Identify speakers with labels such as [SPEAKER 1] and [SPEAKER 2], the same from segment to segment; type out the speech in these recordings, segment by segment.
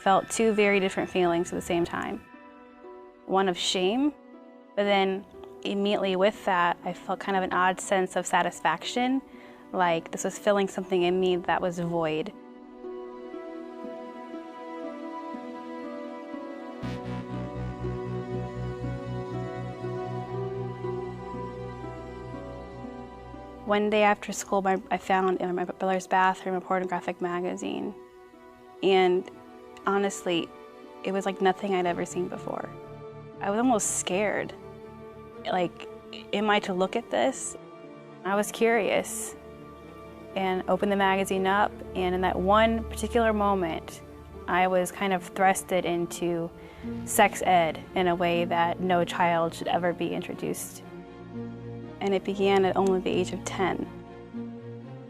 [SPEAKER 1] felt two very different feelings at the same time. One of shame, but then immediately with that, I felt kind of an odd sense of satisfaction, like this was filling something in me that was void. One day after school, I found in my brother's bathroom a pornographic magazine. And honestly, it was like nothing I'd ever seen before. I was almost scared. Like, am I to look at this? I was curious and opened the magazine up, and in that one particular moment, I was kind of thrusted into sex ed in a way that no child should ever be introduced. And it began at only the age of 10.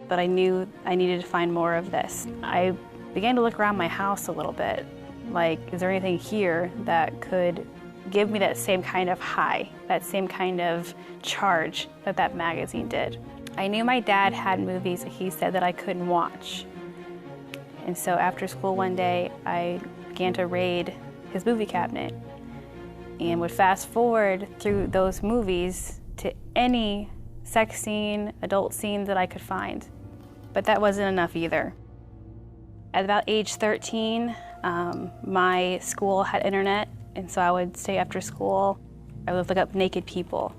[SPEAKER 1] But I knew I needed to find more of this. I began to look around my house a little bit, like, is there anything here that could give me that same kind of high, that same kind of charge that that magazine did? I knew my dad had movies that he said that I couldn't watch. And so after school one day, I began to raid his movie cabinet and would fast forward through those movies to any sex scene, adult scene that I could find. But that wasn't enough either. At about age 13, my school had internet, and so I would stay after school. I would look up naked people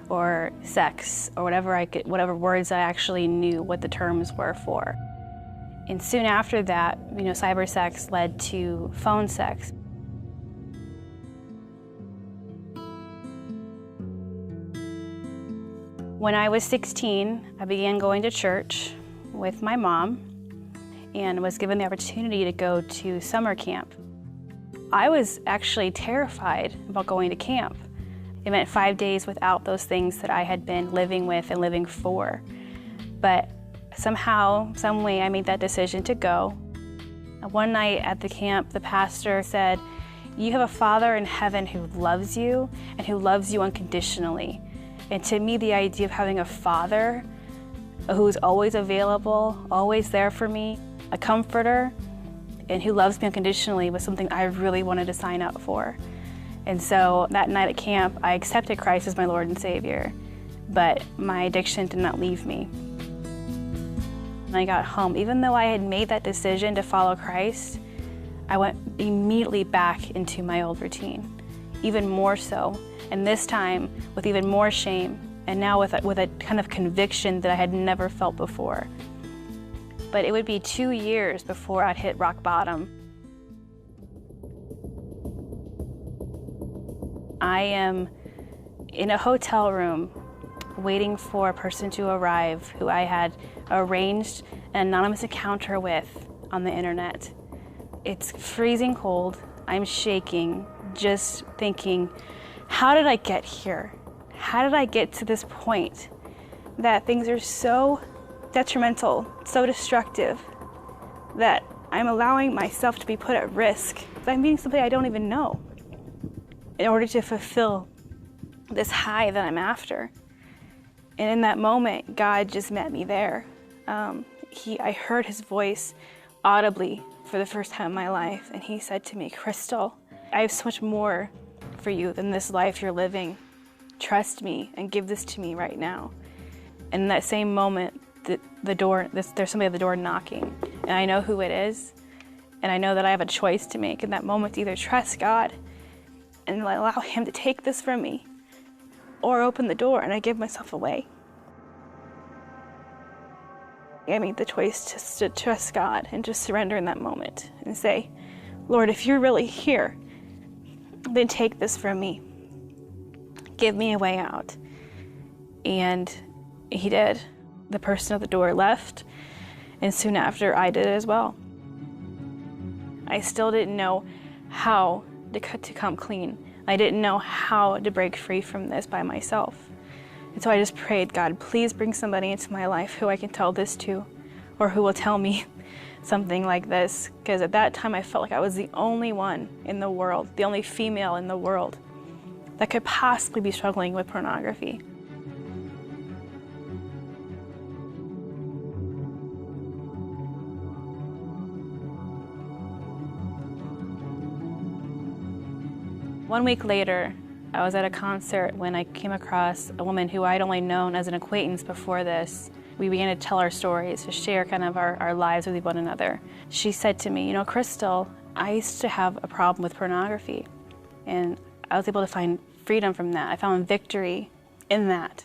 [SPEAKER 1] or sex or whatever words I actually knew what the terms were for. And soon after that, cyber sex led to phone sex. When I was 16, I began going to church with my mom and was given the opportunity to go to summer camp. I was actually terrified about going to camp. It meant 5 days without those things that I had been living with and living for. But somehow, some way, I made that decision to go. One night at the camp, the pastor said, "You have a Father in heaven who loves you and who loves you unconditionally." And to me, the idea of having a father who's always available, always there for me, a comforter, and who loves me unconditionally was something I really wanted to sign up for. And so that night at camp, I accepted Christ as my Lord and Savior, but my addiction did not leave me. When I got home, even though I had made that decision to follow Christ, I went immediately back into my old routine, even more so. And this time with even more shame, and now with a kind of conviction that I had never felt before. But it would be 2 years before I'd hit rock bottom. I am in a hotel room waiting for a person to arrive who I had arranged an anonymous encounter with on the internet. It's freezing cold, I'm shaking, just thinking, how did I get here? How did I get to this point that things are so detrimental, so destructive, that I'm allowing myself to be put at risk? I'm meeting somebody I don't even know in order to fulfill this high that I'm after. And in that moment, God just met me there. I heard his voice audibly for the first time in my life, and he said to me, "Crystal, I have so much more for you than this life you're living. Trust me and give this to me right now." And in that same moment, there's somebody at the door knocking, and I know who it is, and I know that I have a choice to make in that moment to either trust God and allow him to take this from me, or open the door and I give myself away. I made the choice to trust God and just surrender in that moment and say, "Lord, if you're really here, then take this from me. Give me a way out." And he did. The person at the door left, and soon after I did as well. I still didn't know how to come clean. I didn't know how to break free from this by myself. And so I just prayed, "God, please bring somebody into my life who I can tell this to, or who will tell me something like this." Because at that time I felt like I was the only one in the world, the only female in the world that could possibly be struggling with pornography. 1 week later, I was at a concert when I came across a woman who I'd only known as an acquaintance before this. We began to tell our stories, to share kind of our lives with one another. She said to me, you know, Crystal, I used to have a problem with pornography, and I was able to find freedom from that. I found victory in that.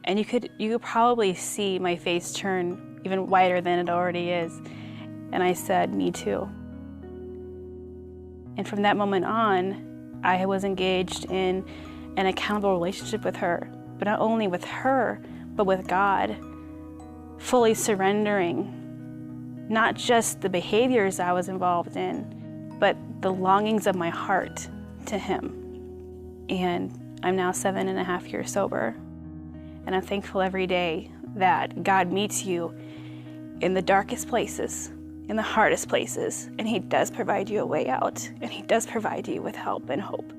[SPEAKER 1] And you could probably see my face turn even whiter than it already is. And I said, me too. And from that moment on, I was engaged in an accountable relationship with her, but not only with her, but with God, fully surrendering not just the behaviors I was involved in, but the longings of my heart to Him. And I'm now 7.5 years sober, and I'm thankful every day that God meets you in the darkest places, in the hardest places, and He does provide you a way out, and He does provide you with help and hope.